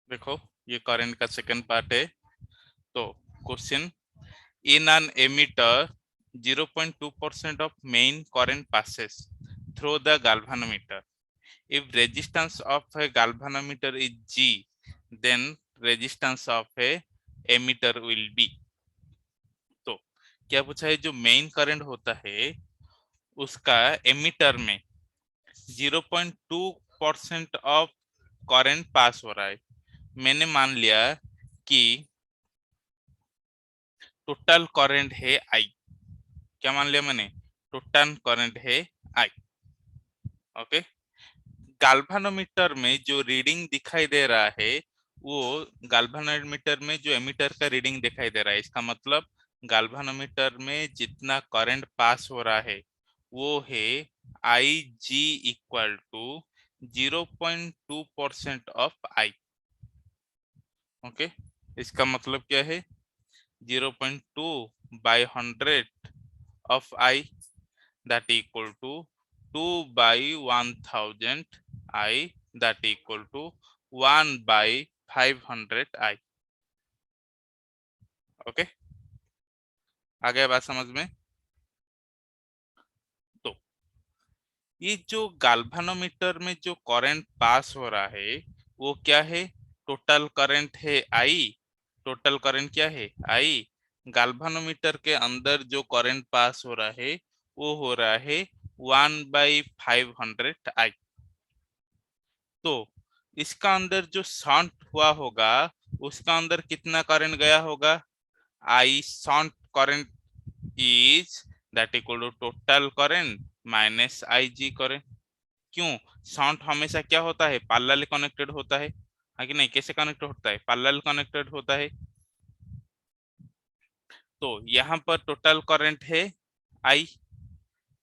देखो ये करंट का सेकंड पार्ट है। तो question, in an ammeter 0.2% of main current passes through the galvanometer. If resistance of a galvanometer is G, then resistance of a emitter will be. तो क्या पूछा है, जो मेन करंट होता है उसका एमीटर में 0.2% ऑफ करंट पास हो रहा है। मैंने मान लिया कि टोटल करंट है आई। क्या मान लिया मैंने? टोटल करंट है आई। ओके। गाल्वानोमीटर में जो रीडिंग दिखाई दे रहा है वो गाल्वानोमीटर में जो एमीटर का रीडिंग दिखाई दे रहा है, इसका मतलब गाल्वानोमीटर में जितना करंट पास हो रहा है वो है I G equal to 0.2% of I. Okay. इसका मतलब क्या है? 0.2 by 100 of I, that equal to 2 by 1000 I, that equal to 1 by 500 I। Okay, आ गया बात समझ में? तो ये जो गाल्वानोमीटर में जो करंट पास हो रहा है वो क्या है? टोटल करंट है आई। टोटल करंट क्या है? आई। गाल्वानोमीटर के अंदर जो करंट पास हो रहा है वो हो रहा है 1/500 आई। तो इसका अंदर जो शॉर्ट हुआ होगा उसका अंदर कितना करंट गया होगा? I short current is that equal to total current minus I G current. क्यों? शॉर्ट हमेशा क्या होता है? पैरेलल कनेक्टेड होता है। हाँ कि नहीं? कैसे कनेक्ट होता है? पैरेलल कनेक्टेड होता है। तो यहाँ पर टोटल करंट है आई।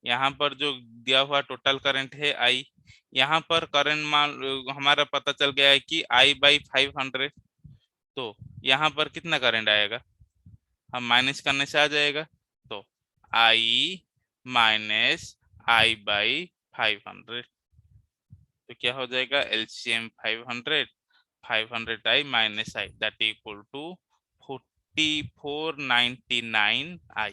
यहाँ पर जो दिया हुआ टोटल करंट है आई। यहाँ पर करंट मान हमारा पता चल गया है कि आई बाई 500। तो यहाँ पर कितना करंट आएगा? हम माइनस करने से आ जाएगा। तो आई माइनस आई बाई 500। तो क्या हो जाएगा? LCM 500, 500 I minus I that equal to 4499 I.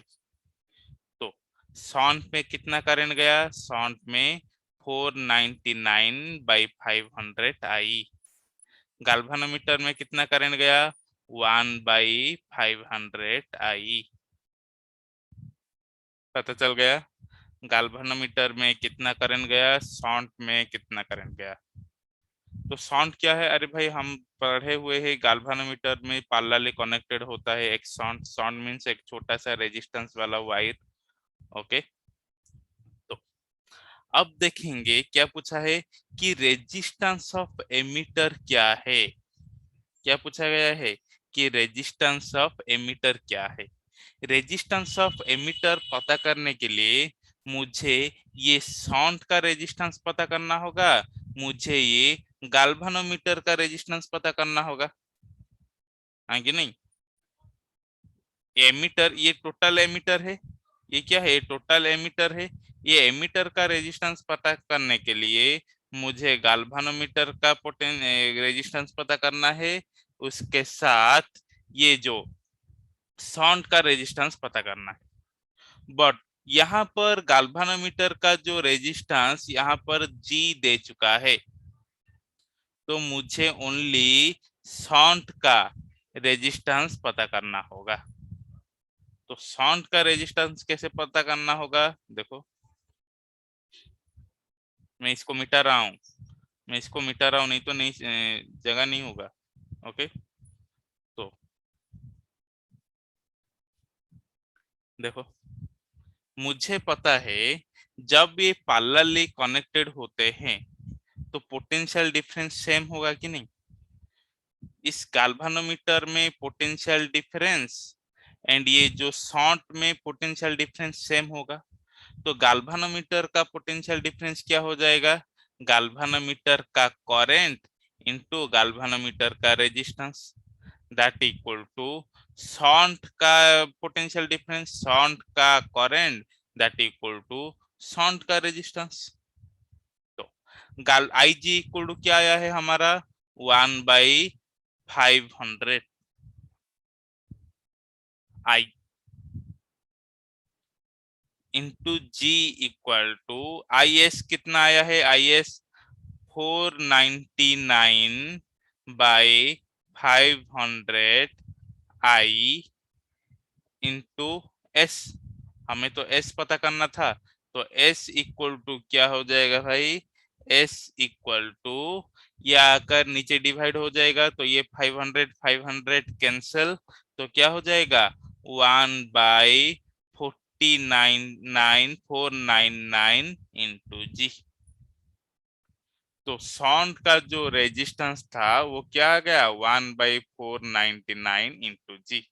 तो शॉन्ट में कितना करंट गया? शॉन्ट में 499/500 आई। गाल्वानोमीटर में कितना करंट गया? 1/500 आई। पता चल गया गाल्वानोमीटर में कितना करंट गया, शॉन्ट में कितना करंट गया। तो शॉन्ट क्या है? अरे भाई हम पढ़े हुए हैं गाल्वानोमीटर में पैरेलली कनेक्टेड होता है एक शॉन्ट। शॉन्ट मींस एक छोटा सा रेजिस्टेंस वाला वायर। ओके। तो अब देखेंगे क्या पूछा है कि रेजिस्टेंस ऑफ एमीटर क्या है। क्या पूछा गया है कि रेजिस्टेंस ऑफ एमीटर क्या है। रेजिस्टेंस ऑफ एमीटर पता करने के लिए मुझे ये शॉन्ट का रेजिस्टेंस पता करना होगा, मुझे ये गाल्वानोमीटर का रेजिस्टेंस पता करना होगा। हाँ कि नहीं? एमीटर, ये टोटल एमीटर है। ये क्या है? टोटल एमीटर है। ये एमीटर का रेजिस्टेंस पता करने के लिए मुझे गाल्वानोमीटर का रेजिस्टेंस पता करना है, उसके साथ ये जो शॉन्ट का रेजिस्टेंस पता करना है। बट यहाँ पर गाल्वानोमीटर का जो रेजिस्टेंस यहाँ पर जी दे चुका है, तो मुझे ओनली शॉन्ट का रेजिस्टेंस पता करना होगा। तो शॉन्ट का रेजिस्टेंस कैसे पता करना होगा? देखो मैं इसको मिटा रहा हूँ, मैं इसको मिटा रहा हूँ, नहीं तो नहीं जगह नहीं होगा। ओके। तो देखो मुझे पता है जब ये पैरेलली कनेक्टेड होते हैं तो पोटेंशियल डिफरेंस सेम होगा कि नहीं। इस गाल्वानोमीटर में पोटेंशियल डिफरेंस एंड ये जो शॉन्ट में पोटेंशियल डिफरेंस सेम होगा। तो गाल्वानोमीटर का पोटेंशियल डिफरेंस क्या हो जाएगा? गाल्वानोमीटर का करंट इनटू गाल्वानोमीटर का रेजिस्टेंस दैट इक्वल टू शॉन्ट का पोटेंशियल डिफरेंस, शॉन्ट का करंट दैट इक्वल टू शॉन्ट का रेजिस्टेंस। तो गाल आई जी इक्वल टू क्या आया है हमारा? 1/500 500 I into G equal to I S कितना आया है, I S 499 by 500 I into S. हमें तो एस पता करना था, तो एस इक्वल टू क्या हो जाएगा भाई, एस इक्वल टू ये आकर नीचे डिवाइड हो जाएगा, तो ये 500 कैंसिल, तो क्या हो जाएगा 1/499499 इंटू जी। तो साउंड का जो रेजिस्टेंस था वो क्या आ गया 1/499 इंटू जी।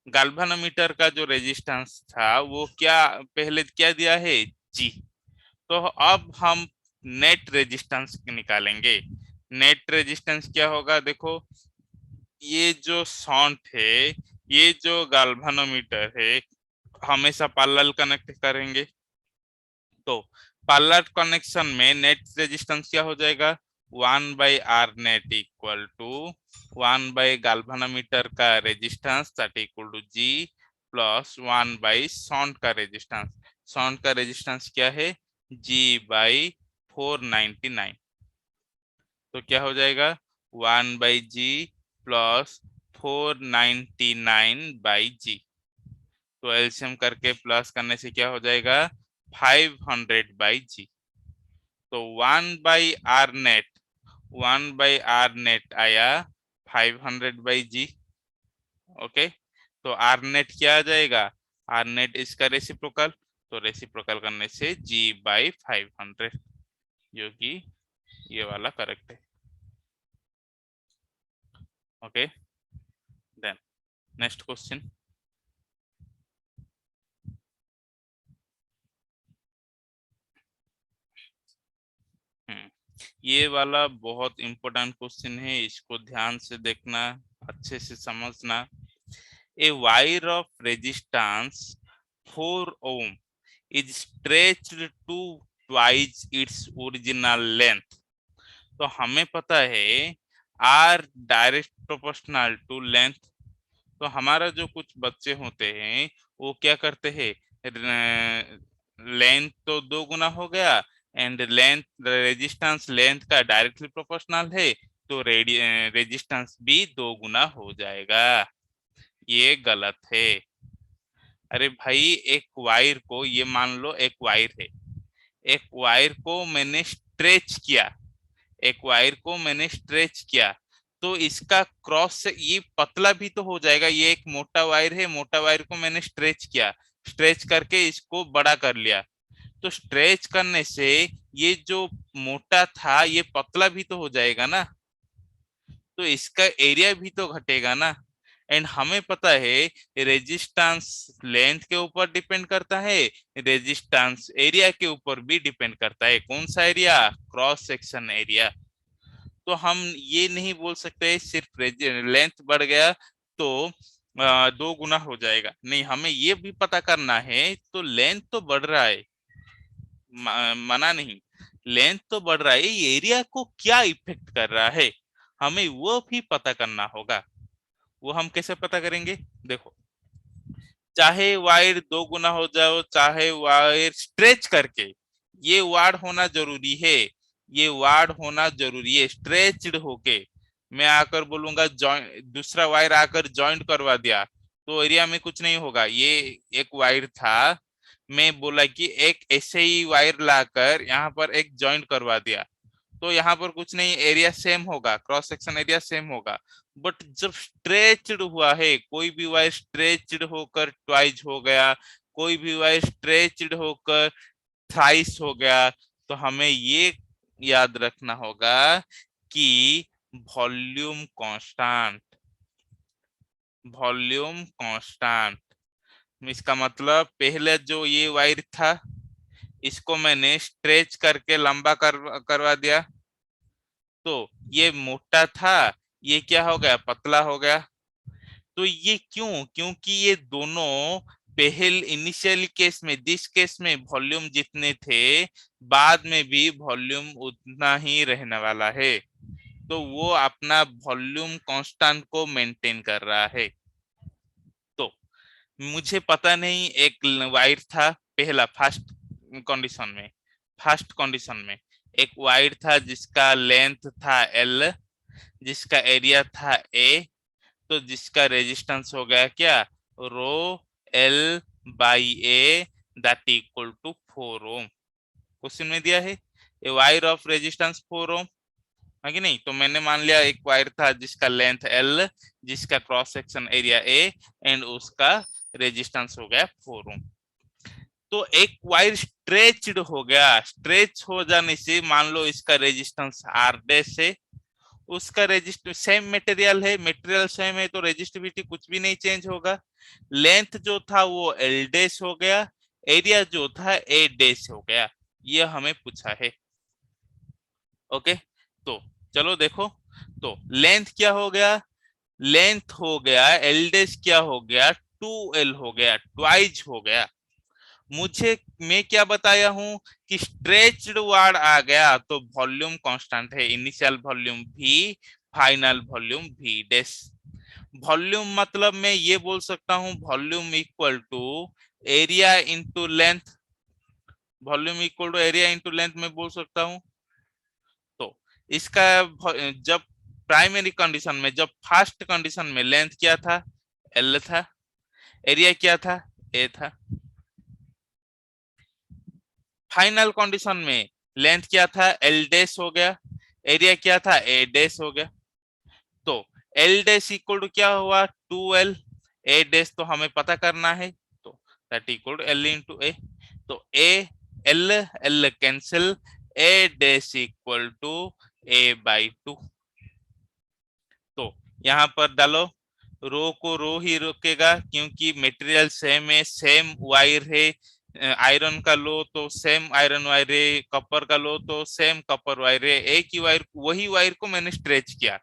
गाल्वानोमीटर का जो रेजिस्टेंस था वो क्या पहले क्या दिया है, जी। तो अब हम नेट रेजिस्टेंस निकालेंगे। नेट रेजिस्टेंस क्या होगा, देखो ये जो साउंड है, ये जो गाल्वानोमीटर है हमेशा पैरेलल कनेक्ट करेंगे, तो पैरेलल कनेक्शन में नेट रेजिस्टेंस क्या हो जाएगा 1/R net equal to galvanometer का resistance that equal to G plus sound का रेजिस्टेंस। साउंड का रेजिस्टेंस क्या है, G/499। तो क्या हो जाएगा 1/G प्लस 499/G। तो एलसीएम करके प्लस करने से क्या हो जाएगा 500/G। तो 1/R नेट, 1/R नेट आया 500/G। ओके, तो आर नेट क्या आ जाएगा, आर नेट इसका रेसिप्रोकल, तो रेसिप्रोकल करने से G/500, जो कि ये वाला करेक्ट है। Okay, then next question. ये वाला बहुत इंपॉर्टेंट क्वेश्चन है, इसको ध्यान से देखना, अच्छे से समझना। A wire of resistance 4 ohm is stretched to twice its original length। तो हमें पता है R direct proportional to length. तो हमारा जो कुछ बच्चे होते हैं वो क्या करते हैं, लेंथ तो दो गुना हो गया एंड लेंथ रेजिस्टेंस लेंथ का डायरेक्टली प्रोपोर्शनल है, तो रेजिस्टेंस भी दो गुना हो जाएगा। ये गलत है। अरे भाई एक वायर को, ये मान लो एक वायर है, एक वायर को मैंने स्ट्रेच किया, एक वायर को मैंने स्ट्रेच किया, तो इसका क्रॉस से ये पतला भी तो हो जाएगा। ये एक मोटा वायर है, मोटा वायर को मैंने स्ट्रेच किया, स्ट्रेच करके इसको बड़ा कर लिया, तो स्ट्रेच करने से ये जो मोटा था ये पतला भी तो हो जाएगा ना, तो इसका एरिया भी तो घटेगा ना। एंड हमें पता है रेजिस्टेंस लेंथ के ऊपर डिपेंड करता है, रेजिस्टेंस एरिया के ऊपर भी डिपेंड करता है। कौन सा एरिया, क्रॉस सेक्शन एरिया। तो हम ये नहीं बोल सकते सिर्फ लेंथ बढ़ गया तो दो गुना हो जाएगा, नहीं, हमें ये भी पता करना है तो लेंथ तो बढ़ रहा है, मना नहीं, लेंथ तो बढ़ रहा है, ये एरिया को क्या इफेक्ट कर रहा है हमें वो भी पता करना होगा। वो हम कैसे पता करेंगे, देखो चाहे वायर दो गुना हो जाओ चाहे वायर स्ट्रेच करके, ये वार्ड होना जरूरी है, ये वार्ड होना जरूरी है। स्ट्रेच्ड होके मैं आकर बोलूंगा जॉइंट, दूसरा वायर आकर जॉइंट करवा दिया तो एरिया में कुछ नहीं होगा। ये एक वायर था, मैं बोला कि एक ऐसे ही वायर लाकर यहाँ पर एक जॉइंट करवा दिया, तो यहाँ पर कुछ नहीं, एरिया सेम होगा, क्रॉस सेक्शन एरिया सेम होगा। बट जब स्ट्रेच्ड हुआ है, कोई भी वायर स्ट्रेच्ड होकर ट्वाइस हो गया, कोई भी वायर स्ट्रेच्ड होकर थ्राइस हो गया, तो हमें ये याद रखना होगा कि वॉल्यूम कांस्टेंट, वॉल्यूम कांस्टेंट। इसका मतलब पहले जो ये वायर था इसको मैंने स्ट्रेच करके लंबा करवा दिया, तो ये मोटा था, ये क्या हो गया, पतला हो गया। तो ये क्यों, क्योंकि ये दोनों पहल इनिशियल केस में, दिस केस में वॉल्यूम जितने थे बाद में भी वॉल्यूम उतना ही रहने वाला है। तो वो अपना वॉल्यूम कांस्टेंट को मेंटेन कर रहा है। तो मुझे पता नहीं, एक वायर था पहला कंडीशन में फर्स्ट कंडीशन में एक वायर था जिसका लेंथ था L, जिसका एरिया था A, तो जिसका रेजिस्टेंस हो गया क्या, rho L by A that equal to 4 ohm. Question में दिया है a wire of resistance 4 ohm, है कि नहीं। तो मैंने मान लिया एक वायर था जिसका लेंथ L, जिसका cross section area A and उसका रेजिस्टेंस हो गया 4 ओम। तो एक वायर स्ट्रेच्ड हो गया, स्ट्रेच हो जाने से मान लो इसका रेजिस्टेंस R डैश है, उसका रेजिस्टिव सेम मटेरियल है, मटेरियल सेम है तो रेजिस्टिविटी कुछ भी नहीं चेंज होगा। लेंथ जो था वो L डैश हो गया, एरिया जो था A डैश हो गया, ये हमें पूछा है। ओके, तो चलो देखो, तो लेंथ क्या हो गया, लेंथ हो गया L डैश क्या हो गया 2L हो गया, ट्वाइज हो गया। मुझे मैं क्या बताया हूं कि स्ट्रेच्ड वार्ड आ गया तो वॉल्यूम कांस्टेंट है, initial volume V, final volume V dash. Volume मतलब मैं ये बोल सकता हूं volume equal to area into length, volume equal to area into length में बोल सकता हूं। तो इसका जब प्राइमरी कंडीशन में, जब फर्स्ट कंडीशन में लेंथ क्या था L था, एरिया क्या था A था। फाइनल कंडीशन में लेंथ क्या था L डैश हो गया, एरिया क्या था A डैश हो गया। तो L डैश इक्वल टू क्या हुआ 2L, A डैश तो हमें पता करना है, तो that equal to L into A। तो A L L cancel, A dash equal to A by 2। तो यहाँ पर डालो, रो को रो ही रोकेगा क्योंकि मटेरियल सेम है, सेम वायर है। आयरन का लो तो सेम आयरन वायर है, कॉपर का लो तो सेम कॉपर वायर है, एक ही वायर, वही वायर को मैंने स्ट्रेच किया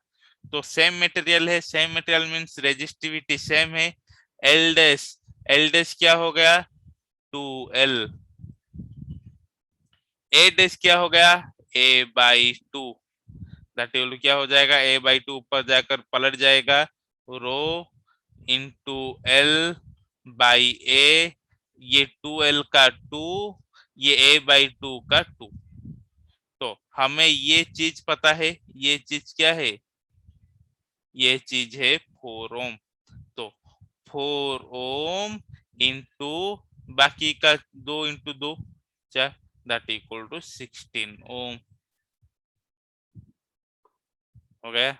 तो सेम मटेरियल है, same material means resistivity same है। एल डैश, एल डैश क्या हो गया 2L, ए डैश क्या हो गया A/2, दैट इक्वल क्या हो जाएगा A/2, ऊपर जाकर पलट जाएगा rho into L by A, ये 2L का 2, ये A/2 का 2। तो हमें ये चीज पता है, ये चीज क्या है, ये चीज है 4 ओम। तो 4 ओम इंटू बाकी का 2 इंटू 2 4, दैट इक्वल टू 16 ओम हो गया।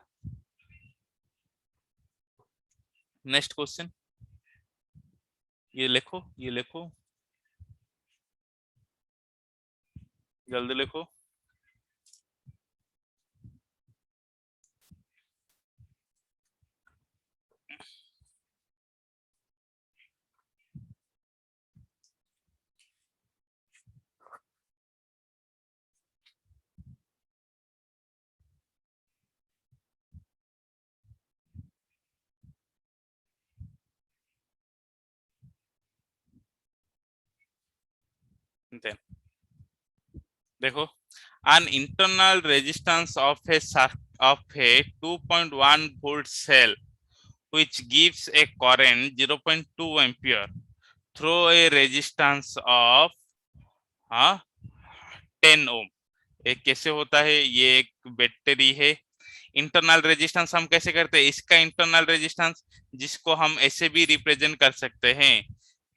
नेक्स्ट क्वेश्चन, ये लिखो, ये लिखो, जल्दी लिखो। Then, देखो, an internal resistance of a 2.1 volt cell which gives a current 0.2 ampere through a resistance of 10 ओम। ये कैसे होता है, ये एक बैटरी है। इंटरनल रेजिस्टेंस हम कैसे करते हैं, इसका इंटरनल रेजिस्टेंस जिसको हम ऐसे भी रिप्रेजेंट कर सकते हैं,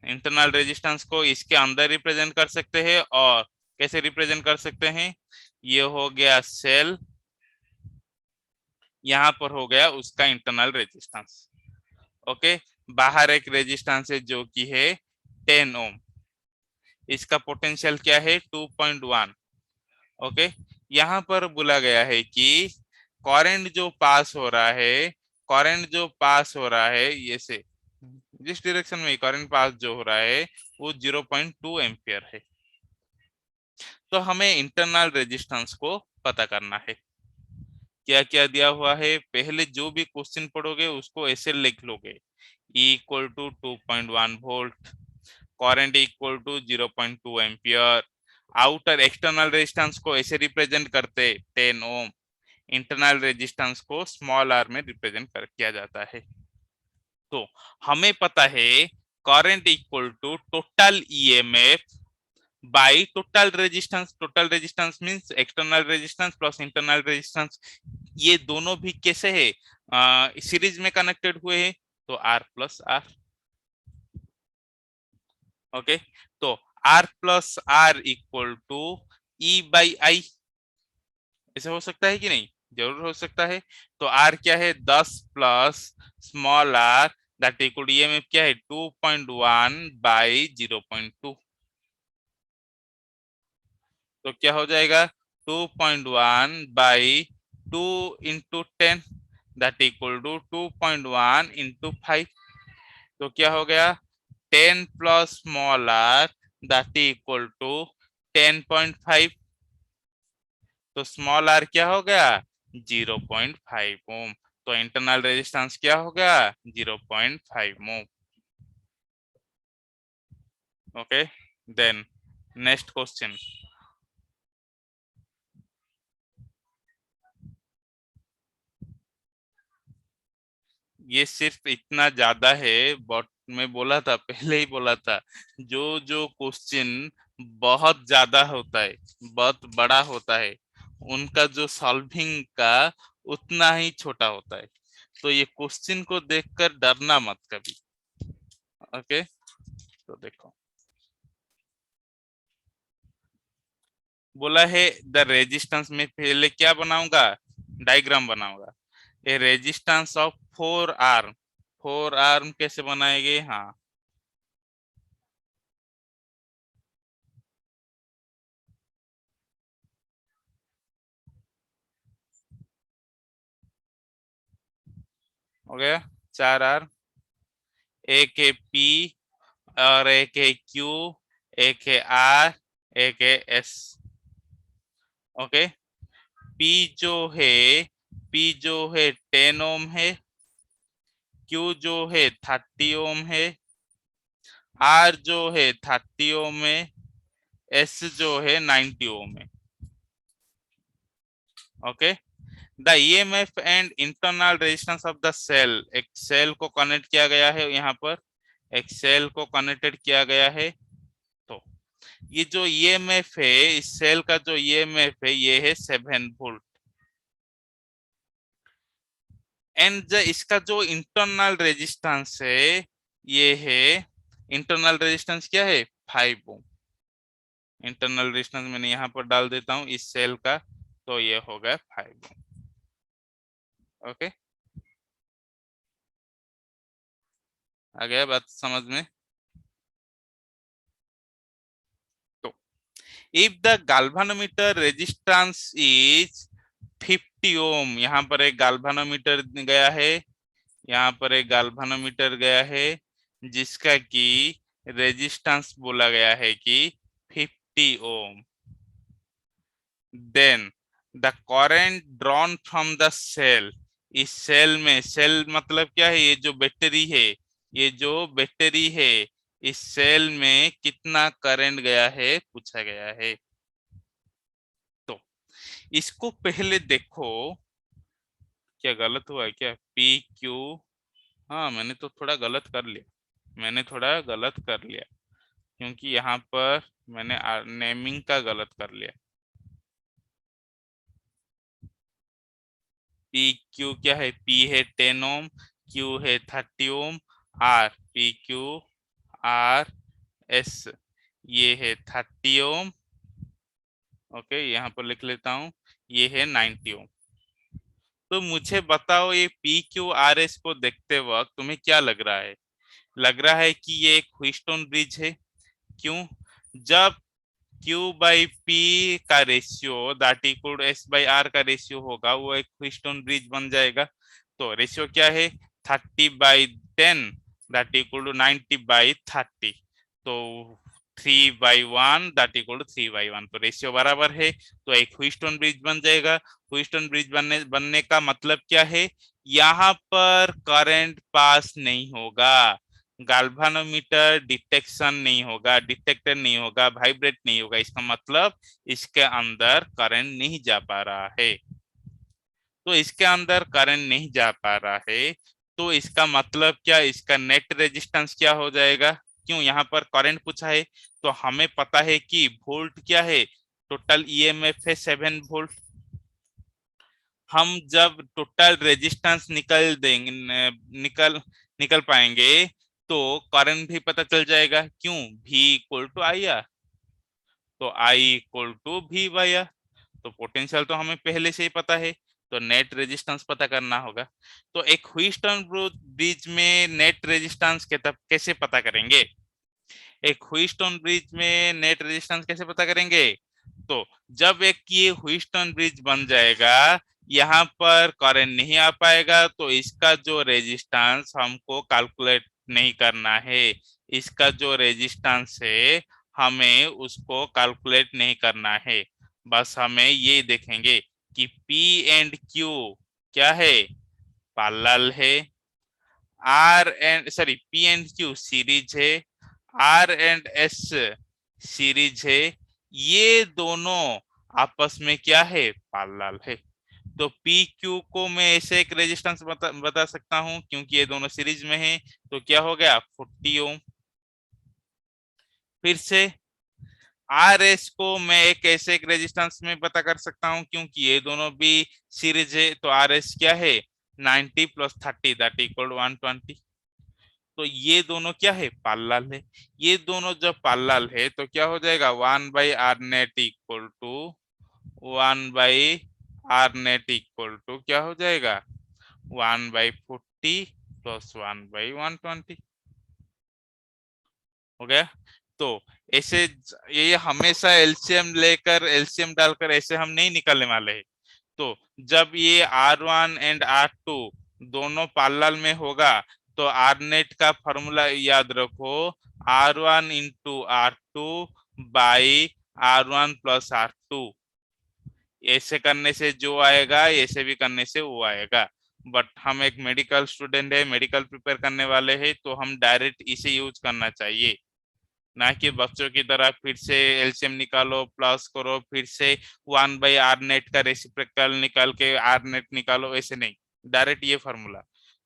इंटरनल रेजिस्टेंस को इसके अंदर रिप्रेजेंट कर सकते हैं और कैसे रिप्रेजेंट कर सकते हैं, ये हो गया सेल, यहाँ पर हो गया उसका इंटरनल रेजिस्टेंस। ओके, बाहर एक रेजिस्टेंस है जो कि है 10 ओम, इसका पोटेंशियल क्या है 2.1। ओके, यहाँ पर बोला गया है कि करंट जो पास हो रहा है, करंट जो पास हो रहा है ये से, जिस डायरेक्शन में करंट पास जो हो रहा है वो 0.2 एम्पियर है। तो हमें इंटरनल रेजिस्टेंस को पता करना है। क्या क्या दिया हुआ है, पहले जो भी क्वेश्चन पढ़ोगे उसको ऐसे लिख लोगे, E equal to 2.1 volt, current equal to 0.2 ampere, outer external resistance को ऐसे रिप्रेजेंट करते 10 ओम, इंटरनल रेजिस्टेंस को स्मॉल आर में रिप्रेजेंट कर किया जाता है। तो हमें पता है current equal to total EMF by total resistance means external resistance plus internal resistance. ये दोनों भी कैसे है, सीरीज में कनेक्टेड हुए हैं, तो आर प्लस आर। ओके, तो R plus R equal to E by I, ऐसे हो सकता है कि नहीं? जरूर हो सकता है। तो आर क्या है, 10 plus small R that equal EMF क्या है 2.1 बाई 0.2। तो क्या हो जाएगा 2.1 by 2 into 10 that equal to 2.1 into 5। तो क्या हो गया 10 plus small R that equal to 10.5। तो स्मॉल आर क्या हो गया 0.5 ओम। तो इंटरनल रेजिस्टेंस क्या हो गया 0.5 ohm. Okay, then next question. ये सिर्फ इतना ज्यादा है, बट मैं बोला था पहले ही बोला था, जो जो क्वेश्चन बहुत ज्यादा होता है, बहुत बड़ा होता है, उनका जो सॉल्विंग का उतना ही छोटा होता है। तो ये क्वेश्चन को देखकर डरना मत कभी। ओके, तो देखो बोला है द रेजिस्टेंस में पहले क्या बनाऊंगा, डायग्राम बनाऊंगा। ए रेजिस्टेंस ऑफ 4 आर्म, 4 आर्म कैसे बनाएंगे, हाँ हो गया 4 आर्म, एक है पी और एक है क्यू, एक है आर, एक है एस। ओके, पी जो है पी जो है 10 ओम है, क्यू जो है 30 ओम है, आर जो है 30 ओम है, एस जो है 90 ओम है। Okay, the EMF and internal resistance of the cell, एक सेल को कनेक्ट किया गया है यहाँ पर, एक सेल को कनेक्टेड किया गया है। तो ये जो ईएमएफ है, इस सेल का जो ईएमएफ है ये है 7 वोल्ट। एंड इसका जो इंटरनल रेजिस्टेंस है ये है, इंटरनल रेजिस्टेंस क्या है 5 ओम। इंटरनल रेजिस्टेंस मैंने यहाँ पर डाल देता हूँ इस सेल का, तो ये हो गया 5 ओम। ओके, आ गया बात समझ में? तो if the galvanometer resistance is 50 ओम, यहाँ पर एक गाल्वानोमीटर गया है, यहाँ पर एक गाल्वानोमीटर गया है जिसका कि रेजिस्टेंस बोला गया है कि 50 ohm. Then the current drawn from the cell, इस सेल में, सेल मतलब क्या है, ये जो बैटरी है, ये जो बैटरी है, इस सेल में कितना करंट गया है पूछा गया है। तो इसको पहले देखो, क्या गलत हुआ है क्या, पी क्यू, हाँ मैंने तो थोड़ा गलत कर लिया, मैंने थोड़ा गलत कर लिया, क्योंकि यहाँ पर मैंने नेमिंग का गलत कर लिया। पी क्यू क्या है, पी है 10 ओम, क्यू है 30 ohm, R P Q R S ये है 30 ओम। ओके, यहाँ पर लिख लेता हूँ, ये है 90 ओम। तो मुझे बताओ ये पी क्यू आर एस को देखते वक्त तुम्हें क्या लग रहा है? लग रहा है कि ये एक व्हीटस्टोन ब्रिज है। क्यों? जब Q बाई पी का ratio that equal S by R का रेशियो होगा, वो एक व्हीटस्टोन ब्रिज बन जाएगा। तो रेशियो क्या है 30/10 दैट इक्वल टू 90/30। तो 3/1 दैट इक्वल टू 3/1, तो रेशियो बराबर है, तो एक व्हीटस्टोन ब्रिज बन जाएगा। व्हीटस्टोन ब्रिज बनने का मतलब क्या है, यहाँ पर करंट पास नहीं होगा, गाल्वानोमीटर डिटेक्शन नहीं होगा, डिटेक्टर नहीं होगा, वाइब्रेट नहीं होगा, इसका मतलब इसके अंदर करंट नहीं जा पा रहा है। तो इसके अंदर करंट नहीं जा पा रहा है, तो इसका मतलब क्या, इसका नेट रेजिस्टेंस क्या हो जाएगा। क्यों यहाँ पर करंट पूछा है, तो हमें पता है कि वोल्ट क्या है, टोटल ईएमएफ है 7 वोल्ट। हम जब टोटल रेजिस्टेंस निकल देंगे, निकल निकल पाएंगे, तो करंट भी पता चल जाएगा। क्यों, V equal to I R, तो I equal to V by R. तो पोटेंशियल तो हमें पहले से ही पता है, तो नेट रेजिस्टेंस पता करना होगा। तो एक व्हीटस्टोन ब्रिज में नेट रेजिस्टेंस कैसे पता करेंगे, एक व्हीटस्टोन ब्रिज में नेट रेजिस्टेंस कैसे पता करेंगे। तो जब एक ये व्हीटस्टोन ब्रिज बन जाएगा, यहाँ पर करंट नहीं आ पाएगा, तो इसका जो रेजिस्टेंस हमको कैलकुलेट नहीं करना है। इसका जो रेजिस्टेंस है हमें उसको कैलकुलेट नहीं करना है, बस हमें ये देखेंगे कि P एंड Q क्या है, पैरेलल है। P एंड Q सीरीज है, R&S सीरीज है, ये दोनों आपस में क्या है, पैरेलल है। तो पी क्यू को मैं ऐसे एक रेजिस्टेंस बता सकता हूं, क्योंकि ये दोनों सीरीज में है, तो क्या हो गया 40 ओम। फिर से आर एस को मैं एक ऐसे एक रेजिस्टेंस में पता कर सकता हूं, क्योंकि ये दोनों भी सीरीज है, तो आर एस क्या है 90 प्लस 30 दैट इक्वल 120। तो ये दोनों क्या है, पैरेलल है। ये दोनों जब पैरेलल है तो क्या हो जाएगा, 1/R net equal to 1/R net equal to क्या हो जाएगा, 1/40 प्लस 1/120 हो गया। तो ऐसे ये हमेशा एलसीएम लेकर एलसीएम डालकर ऐसे हम नहीं निकालने वाले हैं। तो जब ये R1 एंड R2 दोनों पैरेलल में होगा, तो आर नेट का फॉर्मूला याद रखो, R1 into R2 by R1 plus R2। ऐसे करने से जो आएगा, ऐसे भी करने से वो आएगा। बट हम एक मेडिकल स्टूडेंट है, मेडिकल प्रिपेयर करने वाले हैं, तो हम डायरेक्ट इसे यूज करना चाहिए, ना कि बच्चों की तरह फिर से एलसीएम निकालो प्लस करो, फिर से 1/R नेट का रेसिप्रोकल निकाल के आर नेट निकालो, ऐसे नहीं, डायरेक्ट ये फॉर्मूला।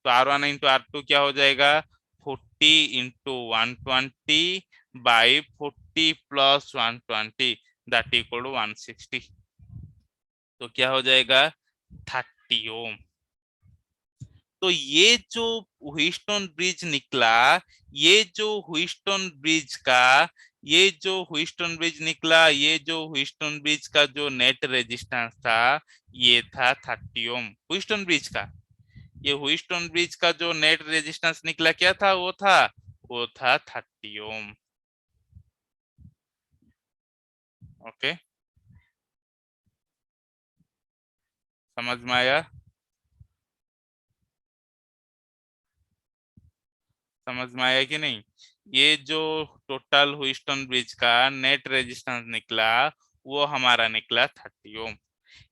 तो R1 इंटू R2 क्या हो जाएगा, 40 into 120 by 40 plus 120 that equal to 160। तो क्या हो जाएगा 30 ओम। तो ये जो व्हीटस्टोन ब्रिज निकला, ये जो व्हीटस्टोन ब्रिज का ये जो व्हीटस्टोन ब्रिज निकला, ये जो व्हीटस्टोन ब्रिज का जो नेट रेजिस्टेंस था, ये था 30 ओम व्हीटस्टोन ब्रिज का। ये व्हीटस्टोन ब्रिज का जो नेट रेजिस्टेंस निकला क्या था, वो था 30 ओम। ओके, समझ में आया, समझ में आया कि नहीं। ये जो टोटल व्हीटस्टोन ब्रिज का नेट रेजिस्टेंस निकला, वो हमारा निकला 30 ओम।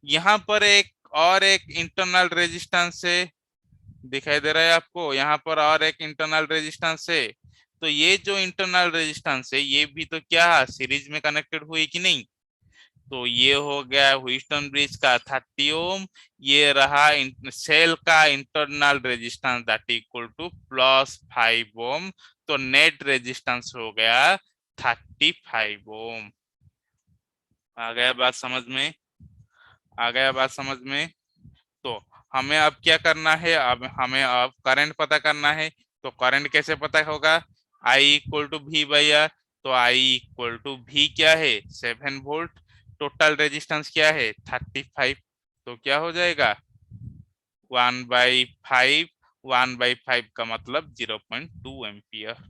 यहाँ पर एक इंटरनल रेजिस्टेंस है, दिखाई दे रहा है आपको, यहाँ पर और एक इंटरनल रेजिस्टेंस है। तो ये जो इंटरनल रेजिस्टेंस है, ये भी तो क्या सीरीज में कनेक्टेड हुई कि नहीं। तो ये हो गया व्हीटस्टोन ब्रिज का 30 ओम, ये रहा सेल का internal resistance that equal two plus 5 ओम। तो नेट रेजिस्टेंस हो गया 35 ओम। आ गया बात समझ में, आ गया बात समझ में। तो हमें अब क्या करना है, अब हमें अब करंट पता करना है। तो करंट कैसे पता होगा, I equal to V by R. तो I इक्वल टू V क्या है 7 वोल्ट, टोटल रेजिस्टेंस क्या है 35। तो क्या हो जाएगा 1/5, 1/5 का मतलब 0.2 एम्पियर।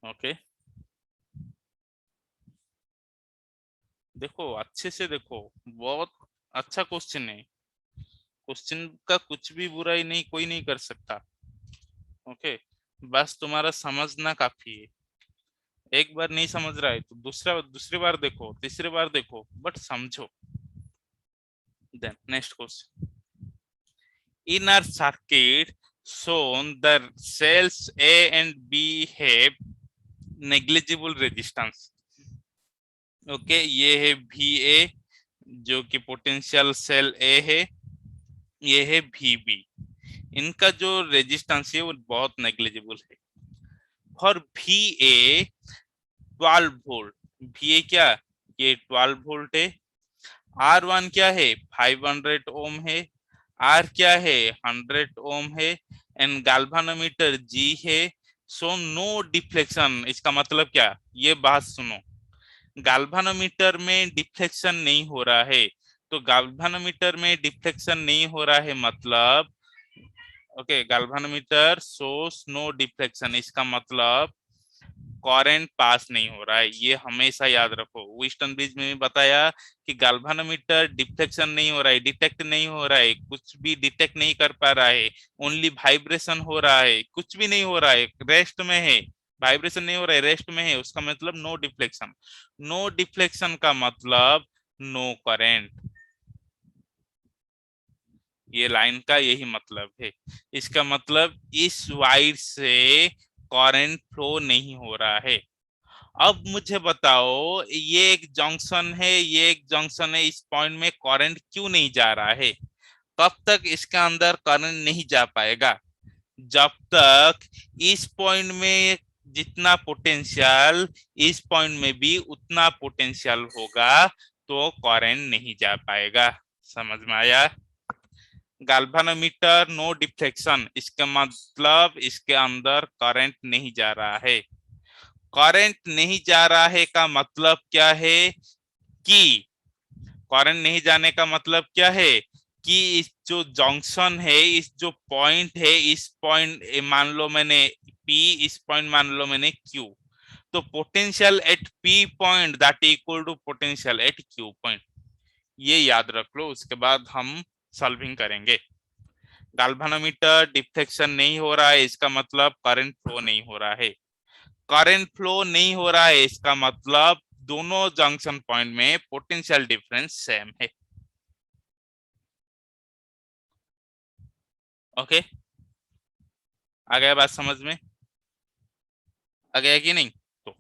ओके, देखो अच्छे से देखो, बहुत अच्छा क्वेश्चन है। क्वेश्चन का कुछ भी बुराई नहीं, कोई नहीं कर सकता। ओके, बस तुम्हारा समझना काफी है। एक बार नहीं समझ रहा है तो दूसरी बार देखो, तीसरी बार देखो, बट समझो। Then next question, in our circuit shown the cells A and B have negligible resistance, okay, ये है वी ए जो कि पोटेंशियल सेल ए है, ये है वी बी। इनका जो रेजिस्टेंस है वो बहुत नेग्लिजिबल है। For V A 12 volt, V A क्या, ये 12 वोल्ट है। आर वन क्या है, 500 ओम है। आर क्या है, 100 ओम है। एंड गाल्वानोमीटर जी है। सो नो डिफ्लेक्शन, इसका मतलब क्या, ये बात सुनो। गाल्वानोमीटर में डिफ्लेक्शन नहीं हो रहा है, तो गाल्वानोमीटर में डिफ्लेक्शन नहीं हो रहा है मतलब, okay, galvanometer shows no deflection, इसका मतलब करंट पास नहीं हो रहा है। ये हमेशा याद रखो। विस्टन ब्रिज में भी बताया कि गाल्वानोमीटर डिफ्लेक्शन नहीं हो रहा है, डिटेक्ट नहीं हो रहा है, कुछ भी डिटेक्ट नहीं कर पा रहा है, ओनली वाइब्रेशन हो रहा है, कुछ भी नहीं हो रहा है, रेस्ट में है। वाइब्रेशन नहीं हो रहा है, रेस्ट में है, उसका मतलब नो डिफ्लेक्शन। नो डिफ्लेक्शन का मतलब नो करंट। ये लाइन का यही मतलब है। इसका मतलब इस वायर से करंट फ्लो नहीं हो रहा है। अब मुझे बताओ, ये एक जंक्शन है, ये एक जंक्शन है, इस पॉइंट में करंट क्यों नहीं जा रहा है? कब तक इसके अंदर करंट नहीं जा पाएगा? जब तक इस पॉइंट में जितना पोटेंशियल, इस पॉइंट में भी उतना पोटेंशियल होगा, तो करंट नहीं जा पाएगा। समझ में आया? गाल्वानोमीटर नो डिफ्लेक्शन, इसका मतलब इसके अंदर करंट नहीं जा रहा है। करंट नहीं जा रहा है का मतलब क्या है कि, करंट नहीं जाने का मतलब क्या है कि इस जो जंक्शन है, इस जो पॉइंट है, इस पॉइंट मान लो मैंने पी, इस पॉइंट मान लो मैंने क्यू, तो potential at P point that equal to potential at Q point. ये याद रख लो, उसके बाद हम सॉल्विंग करेंगे। गाल्वानोमीटर डिफ्लेक्शन नहीं हो रहा है, इसका मतलब करंट फ्लो नहीं हो रहा है। करंट फ्लो नहीं हो रहा है, इसका मतलब दोनों जंक्शन पॉइंट में पोटेंशियल डिफरेंस सेम है। ओके, आ गया बात समझ में? आ गया कि नहीं? तो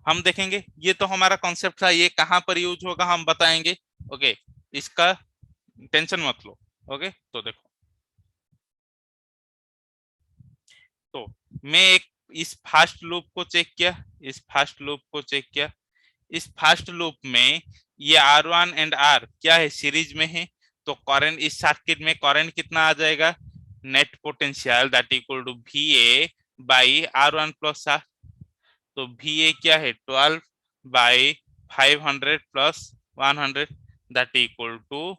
हम देखेंगे, ये तो हमारा कॉन्सेप्ट था, ये कहां पर यूज होगा हम बताएंगे। ओके, इसका टेंशन मत लो। ओके, तो देखो, तो मैं एक इस फास्ट लूप को चेक किया, इस फास्ट लूप को चेक किया। इस फास्ट लूप में ये R1 एंड R क्या है, सीरीज में है। तो करंट इस सर्किट में करंट कितना आ जाएगा, net potential that equal to VA by R1 plus R। तो VA क्या है, 12 by 500 plus 100 that equal to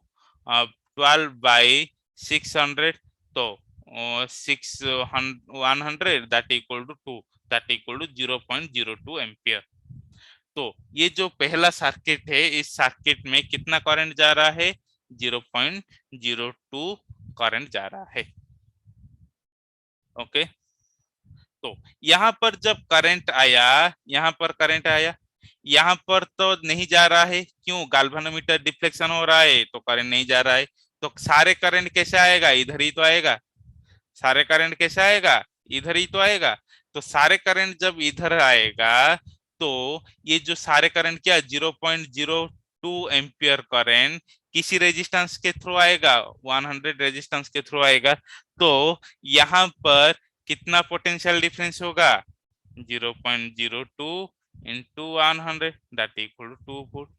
12 by 600। तो 100 that equal to 2, that equal to 0.02 ampere. तो ये जो पहला सर्किट है, इस सर्किट में कितना करंट जा रहा है, 0.02 करंट जा रहा है। ओके, तो यहाँ पर जब करंट आया, यहाँ पर करंट आया, यहाँ पर तो नहीं जा रहा है, क्यों, गाल्वानोमीटर डिफ्लेक्शन हो रहा है तो करंट नहीं जा रहा है। तो सारे करंट कैसे आएगा, इधर ही तो आएगा। सारे करंट कैसे आएगा, इधर ही तो आएगा। तो सारे करंट जब इधर आएगा, तो ये जो सारे करंट क्या, 0.02 एम्पियर करंट किसी रेजिस्टेंस के थ्रू आएगा, 100 रेजिस्टेंस के थ्रू आएगा। तो यहाँ पर कितना पोटेंशियल डिफरेंस होगा, 0.02 into 100 that equal to 2 volt.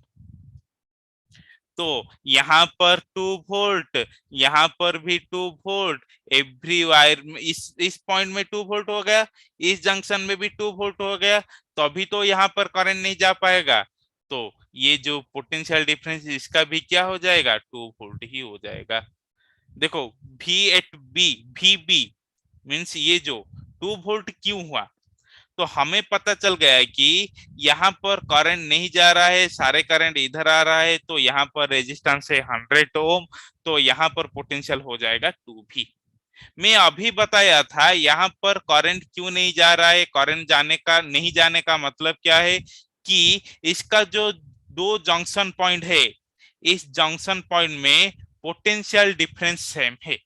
तो यहाँ पर 2 वोल्ट, यहाँ पर भी 2 वोल्ट, एवरी वायर में इस पॉइंट में 2 वोल्ट हो गया, इस जंक्शन में भी 2 वोल्ट हो गया, तो अभी तो यहाँ पर करंट नहीं जा पाएगा। तो ये जो पोटेंशियल डिफरेंस इसका भी क्या हो जाएगा, 2 वोल्ट ही हो जाएगा। देखो, V at B, V B means ये जो 2 वोल्ट क्यों हुआ, तो हमें पता चल गया है कि यहाँ पर करंट नहीं जा रहा है, सारे करंट इधर आ रहा है, तो यहाँ पर रेजिस्टेंस है 100 ओम, तो यहाँ पर पोटेंशियल हो जाएगा 2V। मैं अभी बताया था यहाँ पर करंट क्यों नहीं जा रहा है, करंट जाने का नहीं जाने का मतलब क्या है कि इसका जो दो जंक्शन पॉइंट है, इस जंक्शन पॉइंट में पोटेंशियल डिफरेंस सेम है।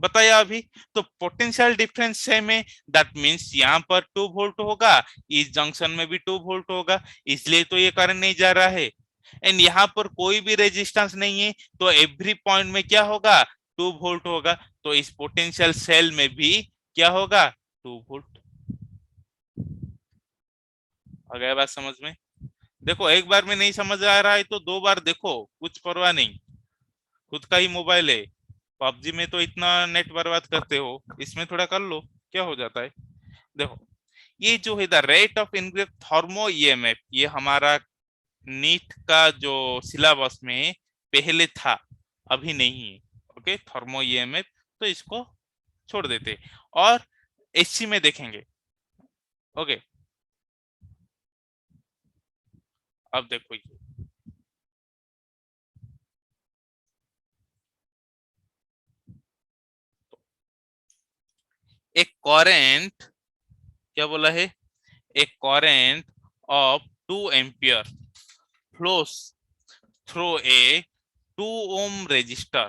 बताया अभी। तो पोटेंशियल डिफरेंस सेम है, दैट मींस यहाँ पर 2 वोल्ट होगा, इस जंक्शन में भी 2 वोल्ट होगा, इसलिए तो ये करंट नहीं जा रहा है। एंड यहाँ पर कोई भी रेजिस्टेंस नहीं है, तो एवरी पॉइंट में क्या होगा, 2 वोल्ट होगा। तो इस पोटेंशियल सेल में भी क्या होगा, 2 वोल्ट। आ गया बात समझ में? देखो एक बार में नहीं समझ आ रहा है तो 2 बार देखो, कुछ परवाह नहीं, खुद का ही मोबाइल है। पबजी में तो इतना नेट बर्बाद करते हो, इसमें थोड़ा कर लो, क्या हो जाता है। देखो ये जो है the rate of increase thermo EMF, ये हमारा नीट का जो सिलेबस में पहले था, अभी नहीं है। ओके, थर्मो ईएमएफ, तो इसको छोड़ देते और एसी में देखेंगे। ओके, अब देखो ये एक करंट, क्या बोला है, एक current of 2 ampere flows through a 2 ohm resistor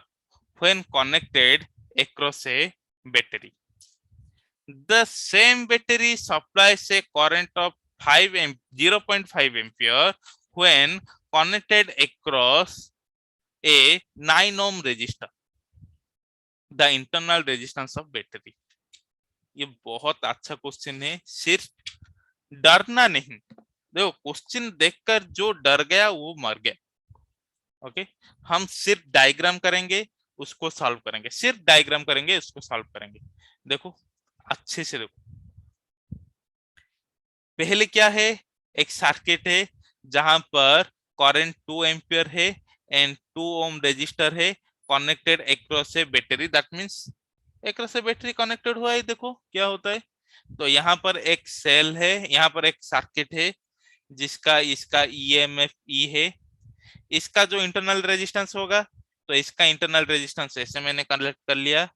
when connected across a battery. The same battery supplies a current of 0.5 ampere when connected across a 9 ohm resistor. The internal resistance of battery. ये बहुत अच्छा question है, सिर्फ डरना नहीं। देखो question देखकर जो डर गया वो मर गया। ओके, हम सिर्फ डायग्राम करेंगे, उसको सॉल्व करेंगे, सिर्फ डायग्राम करेंगे, उसको सॉल्व करेंगे। देखो अच्छे से देखो, पहले क्या है, एक सर्किट है जहां पर करंट 2 एम्पियर है एंड 2 ओम रेजिस्टर है, connected across A battery, that means across A battery connected हुआ है। देखो क्या होता है, तो यहाँ पर एक सेल है, यहाँ पर एक सर्किट है जिसका इसका ईएमएफ ई है। इसका जो इंटरनल रेजिस्टेंस होगा, तो इसका इंटरनल रेजिस्टेंस ऐसे मैंने कनेक्ट कर लिया,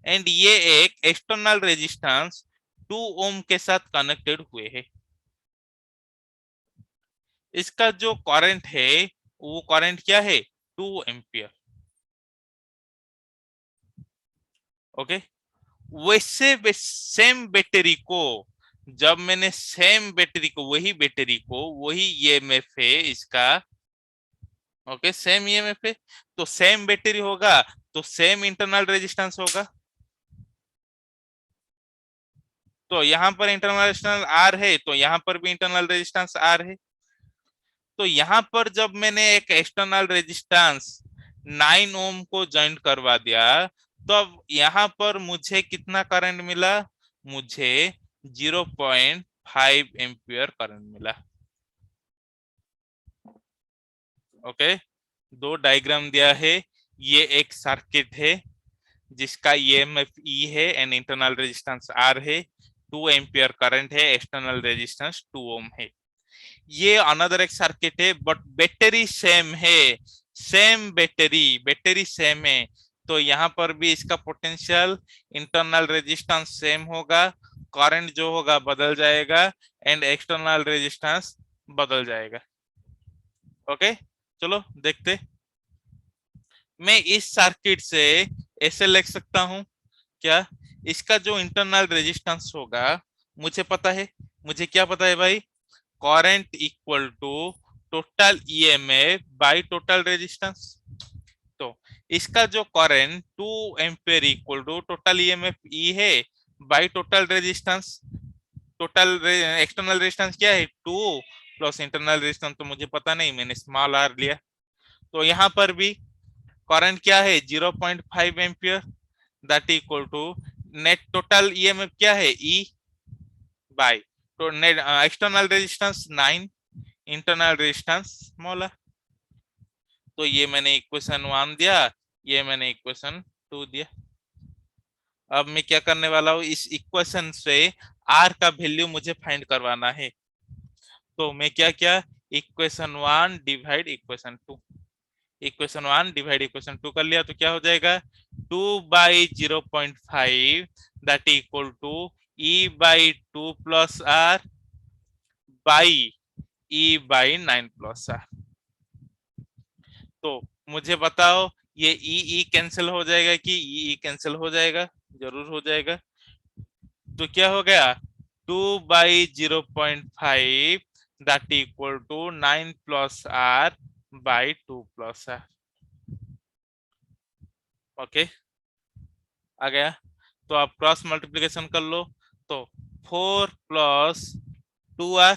एंड ये एक एक्सटर्नल रेजिस्टेंस 2 ओम के साथ कनेक्टेड हुए हैं। इसका जो करंट है वो करंट क्या है, 2 एम्पियर। ओके, वैसे सेम बैटरी को, जब मैंने सेम बैटरी को, वही बैटरी को, वही ईएमएफ है इसका, ओके सेम ईएमएफ है, तो सेम बैटरी होगा तो सेम इंटरनल रेजिस्टेंस होगा। तो यहाँ पर इंटरनल रेजिस्टेंस आर है, तो यहाँ पर भी इंटरनल रेजिस्टेंस आर है। तो यहाँ पर जब मैंने एक एक्सटर्नल रेजिस्टेंस 9 ओम को ज्वाइन करवा दिया, तो अब यहाँ पर मुझे कितना करंट मिला, मुझे 0.5 एम्पियर करंट मिला। ओके, दो डायग्राम दिया है, ये एक सर्किट है जिसका ईएमएफ ई है एंड इंटरनल रेजिस्टेंस आर है, 2 एम्पियर करंट है, एक्सटर्नल रेजिस्टेंस 2 ओम है। ये अनदर एक सर्किट है बट बैटरी सेम है, सेम बैटरी, बैटरी सेम है, तो यहाँ पर भी इसका पोटेंशियल, इंटरनल रेजिस्टेंस सेम होगा, करंट जो होगा बदल जाएगा एंड एक्सटर्नल रेजिस्टेंस बदल जाएगा। ओके, चलो देखते। मैं इस सर्किट से ऐसे लिख सकता हूं क्या, इसका जो इंटरनल रेजिस्टेंस होगा, मुझे पता है, मुझे क्या पता है भाई, current equal to total EMF by total resistance. तो इसका जो current 2 ampere equal to total EMF E है by total resistance. Total external resistance क्या है, 2 प्लस इंटरनल रेजिस्टेंस तो मुझे पता नहीं, मैंने स्मॉल आर लिया। तो यहाँ पर भी करंट क्या है, 0.5 ampere, that equal to net total EMF क्या है, ई बाय तो net external resistance 9, internal resistance small. तो ये मैंने इक्वेशन 1 दिया, ये मैंने इक्वेशन 2 दिया। अब मैं क्या करने वाला हूँ, इस इक्वेशन से आर का वैल्यू मुझे फाइंड करवाना है। तो मैं क्या क्या, equation 1 divide equation 2, equation 1 divide equation 2 कर लिया, तो क्या हो जाएगा, 2 by 0.5 that equal to E by 2 plus R by E by 9 plus R. तो मुझे बताओ ये ई कैंसिल हो जाएगा कि ई कैंसिल हो जाएगा, जरूर हो जाएगा। तो क्या हो गया 2/0.5 that equal to 9 plus R by 2 plus R. Okay, आ गया। तो आप क्रॉस मल्टीप्लिकेशन कर लो, तो 4 plus 2r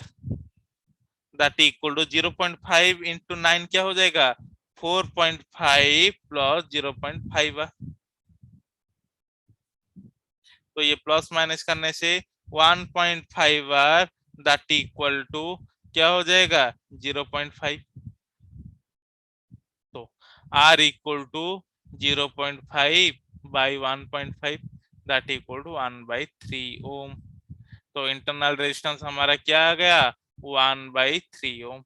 that equal to 0.5 into 9 क्या हो जाएगा 4.5 प्लस 0.5r। तो ये प्लस माइनस करने से 1.5r दैट इक्वल टू क्या हो जाएगा 0.5। तो r equal to 0.5 by 1.5 that equal to 1/3 ohm. तो इंटरनल रेजिस्टेंस हमारा क्या आ गया 1/3 ओम।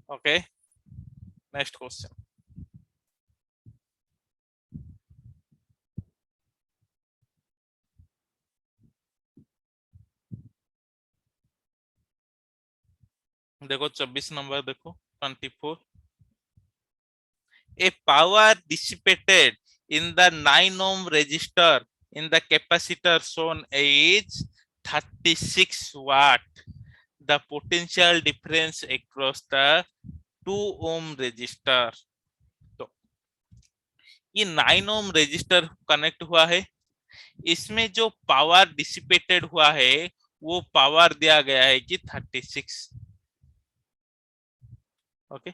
Okay, next question. देखो 24 नंबर देखो 24। A power dissipated in the 9 ohm resistor in the capacitor shown is 36 watt. The potential difference across the 2 ohm resistor। तो ये 9 ohm resistor connect हुआ है, इसमें जो पावर डिसिपेटेड हुआ है वो पावर दिया गया है कि 36। ओके,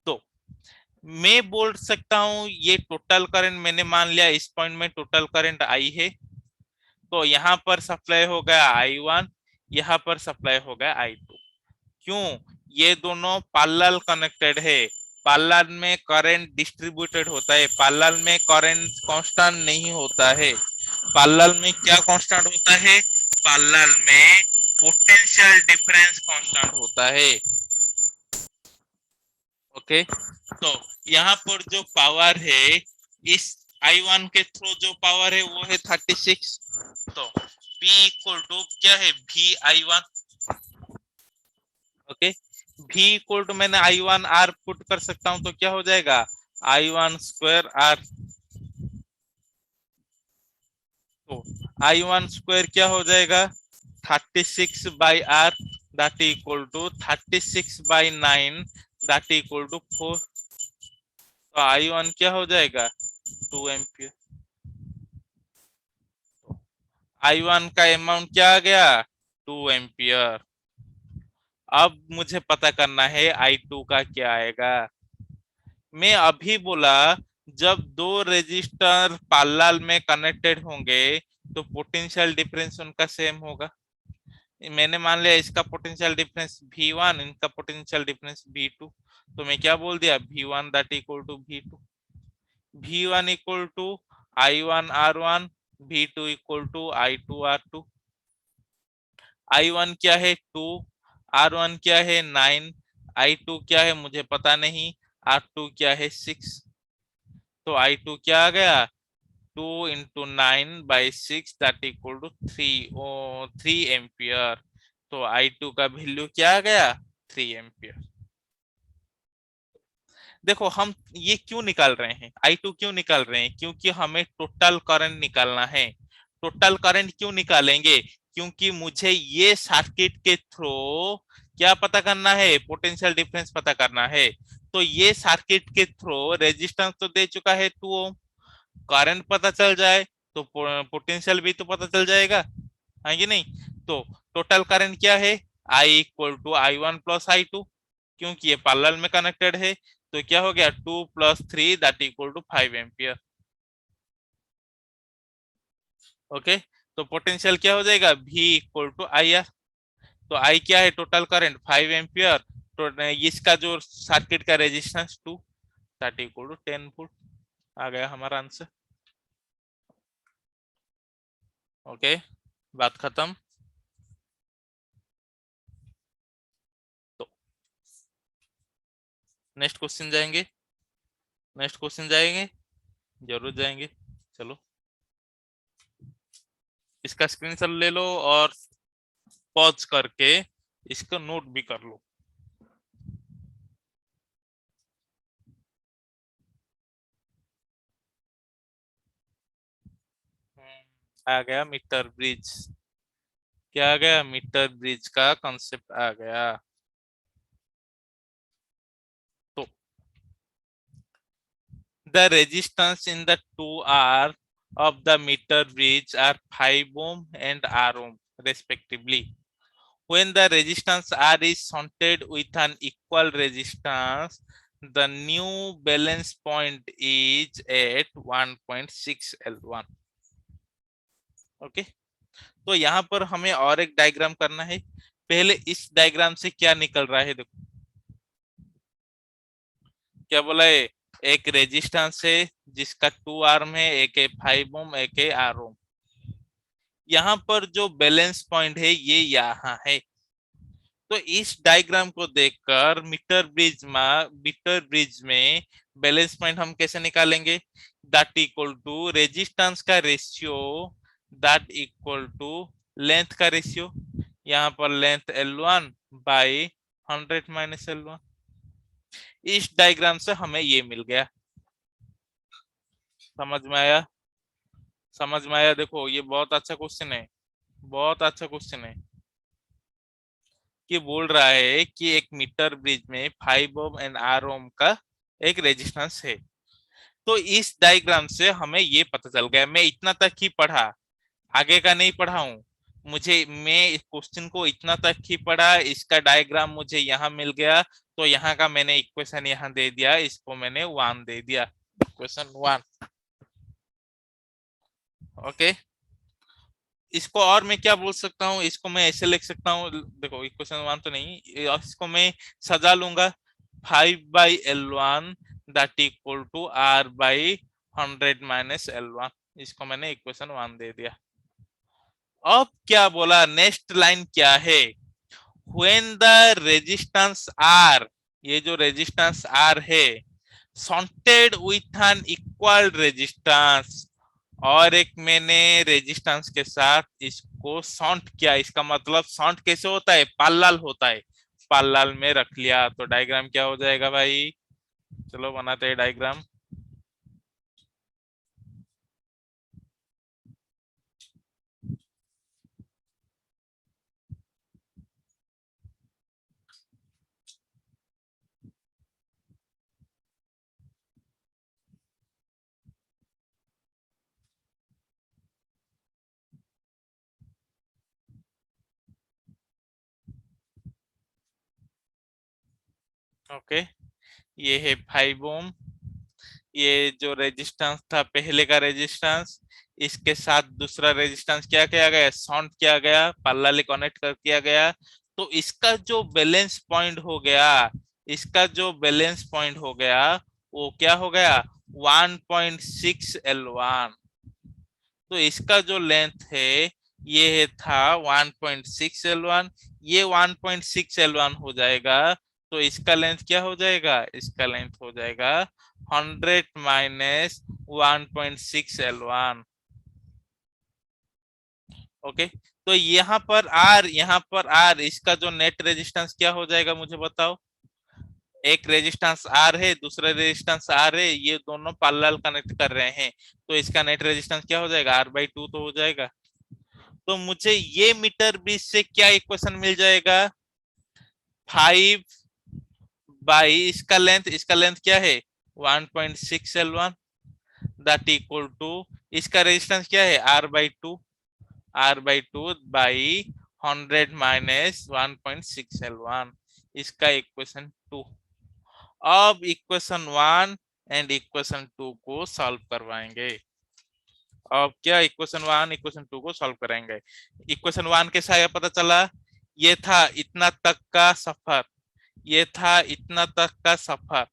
तो मैं बोल सकता हूं ये टोटल करंट, मैंने मान लिया इस पॉइंट में टोटल करंट आई है, तो यहाँ पर सप्लाई हो गया I1, यहाँ पर सप्लाई हो गया I2। क्यों, ये दोनों पैरेलल कनेक्टेड है। पैरेलल में करंट डिस्ट्रीब्यूटेड होता है, पैरेलल में करंट कांस्टेंट नहीं होता है। पैरेलल में क्या कांस्टेंट होता है, पैरेलल में पोटेंशियल डिफरेंस कांस्टेंट होता है। ओके, तो यहाँ पर जो पावर है इस I1 के थ्रू जो पावर है वो है 36। तो P इक्वल टू क्या है VI1। Okay, V equal to मैंने I1 R पुट कर सकता हूं, तो क्या हो जाएगा I1 स्क्वायर R। तो I1 स्क्वायर क्या हो जाएगा 36/R that equal to 36/9 that equal to 4। तो I1 क्या हो जाएगा 2 एम्पियर। I1 का अमाउंट क्या आ गया 2 एम्पियर। अब मुझे पता करना है I2 का क्या आएगा। मैं अभी बोला जब दो रेजिस्टर पैरेलल में कनेक्टेड होंगे तो पोटेंशियल डिफरेंस उनका सेम होगा। मैंने मान लिया इसका पोटेंशियल डिफरेंस V1, इनका पोटेंशियल डिफरेंस V2। तो मैं क्या बोल दिया V1 that equal to V2। V1 equal to I1 R1, V2 equal to I2 R2। I1 क्या है 2, R1 क्या है 9, I2 क्या है मुझे पता नहीं, R2 क्या है 6। तो I2 क्या आ गया 2 × 9/6 दैट इक्वल टू 3 एम्पियर। तो I2 का वैल्यू क्या आ गया 3 एम्पियर। देखो हम ये क्यों निकाल रहे हैं, I2 क्यों निकाल रहे हैं, क्योंकि हमें टोटल करंट निकालना है। टोटल करंट क्यों निकालेंगे, क्योंकि मुझे ये सर्किट के थ्रू क्या पता करना है पोटेंशियल डिफरेंस पता करना है। तो ये सर्किट के थ्रू रेजिस्टेंस तो दे चुका है 2 ओम, करंट पता चल जाए तो पोटेंशियल भी तो पता चल जाएगा, है कि नहीं। तो टोटल करंट क्या है I equal to I1 plus I2, क्योंकि ये पैरेलल में कनेक्टेड है। तो क्या हो गया 2 + 3 that equal to 5 ampere. Okay, तो पोटेंशियल क्या हो जाएगा V इक्वल टू IR। तो I क्या है टोटल करंट 5 एम्पियर, तो इसका जो सर्किट का resistance 2 that equal to 10 volt. आ गया हमारा आंसर। ओके, बात खत्म। तो नेक्स्ट क्वेश्चन जाएंगे, नेक्स्ट क्वेश्चन जाएंगे, जरूर जाएंगे। चलो इसका स्क्रीनशॉट ले लो और पॉज करके इसको नोट भी कर लो। आ गया मीटर ब्रिज। क्या आ गया? मीटर ब्रिज का कॉन्सेप्ट आ गया। तो the resistance in the 2R of the meter bridge are 5 ohm and R ohm respectively. When the resistance R is shunted with an equal resistance, the new balance point is at 1.6 L1. Okay, तो यहाँ पर हमें और एक diagram करना है। पहले इस डायग्राम से क्या निकल रहा है, देखो क्या बोला है, एक रेजिस्टेंस है जिसका 2 आर्म है, एक है 5 ओम, एक है आर ओम। यहाँ पर जो बैलेंस पॉइंट है ये यहाँ है। तो इस डायग्राम को देखकर मीटर ब्रिज में बैलेंस पॉइंट हम कैसे निकालेंगे? दैट इक्वल टू रेजिस्टेंस का ratio, that equal to length का रेशियो। यहाँ पर length L1 by 100 minus L1। इस डायग्राम से हमें ये मिल गया। समझ में आया? समझ में आया? देखो ये बहुत अच्छा क्वेश्चन है, बहुत अच्छा क्वेश्चन है। कि बोल रहा है कि एक मीटर ब्रिज में 5 ओम एंड आर ओम का एक रेजिस्टेंस है। तो इस डायग्राम से हमें ये पता चल गया। मैं इतना तक ही पढ़ा, आगे का नहीं पढ़ा हूं। मैं इस क्वेश्चन को इतना तक ही पढ़ा, इसका डायग्राम मुझे यहाँ मिल गया, तो यहाँ का मैंने इक्वेशन यहाँ दे दिया, इसको मैंने 1 दे दिया, इक्वेशन 1। ओके, इसको और मैं क्या बोल सकता हूँ, इसको मैं ऐसे लिख सकता हूँ, देखो इक्वेशन 1 तो नहीं, इसको मैं सजा लूंगा 5/L1 that equal to R by 100 minus L1। इसको मैंने इक्वेशन 1 दे दिया। अब क्या बोला, नेक्स्ट लाइन क्या है? व्हेन द रेजिस्टेंस R, ये जो रेजिस्टेंस R है, shorted with an equal resistance, और एक मैंने रेजिस्टेंस के साथ इसको शॉर्ट किया। इसका मतलब शॉर्ट कैसे होता है? पैरेलल होता है। पैरेलल में रख लिया तो डायग्राम क्या हो जाएगा भाई? चलो बनाते हैं डायग्राम। ओके, ये है 5 ओम, ये जो रेजिस्टेंस था पहले का रेजिस्टेंस, इसके साथ दूसरा रेजिस्टेंस क्या किया गया? शॉर्ट किया गया, पैरेलली कनेक्ट कर किया गया। तो इसका जो बैलेंस पॉइंट हो गया, इसका जो बैलेंस पॉइंट हो गया वो क्या हो गया? 1.6 L1। तो इसका जो लेंथ है ये था 1.6 L1, ये 1.6 L1 हो जाएगा। तो इसका लेंथ क्या हो जाएगा? इसका लेंथ हो जाएगा 100 माइनस 1.6 L1। ओके, तो यहाँ पर R, इसका जो नेट रेजिस्टेंस क्या हो जाएगा मुझे बताओ? एक रेजिस्टेंस R है, दूसरा रेजिस्टेंस R है, ये दोनों पैरेलल कनेक्ट कर रहे हैं, तो इसका नेट रेजिस्टेंस क्या हो जाएगा? R/2 तो हो जाएगा। तो मुझे ये मीटर ब्रिज से क्या इक्वेशन मिल जाएगा? 5 बाई इसका लेंथ क्या है? 1.6 L1 दैट इक्वल टू, इसका रेजिस्टेंस क्या है? R/2, R/2 by 100 minus 1.6 L1। इसका इक्वेशन 2। अब इक्वेशन 1 एंड इक्वेशन 2 को सॉल्व करवाएंगे। अब क्या इक्वेशन 1 इक्वेशन 2 को सॉल्व करेंगे। इक्वेशन 1 कैसा है पता चला? ये था इतना तक का सफर, ये था इतना तक का सफर।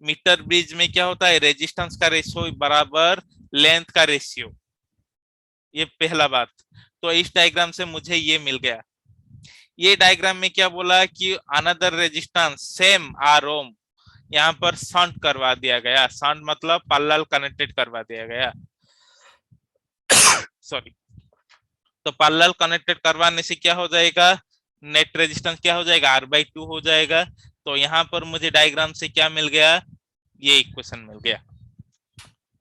मीटर ब्रिज में क्या होता है? रेजिस्टेंस का रेशियो बराबर लेंथ का रेशियो, ये पहला बात। तो इस डायग्राम से मुझे ये मिल गया। ये डायग्राम में क्या बोला कि अनदर रेजिस्टेंस सेम आर ओम यहाँ पर शंट करवा दिया गया। शंट मतलब पैरेलल कनेक्टेड करवा दिया गया, सॉरी। तो पैरेलल कनेक्टेड करवाने से क्या हो जाएगा? नेट रेजिस्टेंस क्या हो जाएगा? R/2 हो जाएगा। तो यहाँ पर मुझे डायग्राम से क्या मिल गया? ये इक्वेशन मिल गया।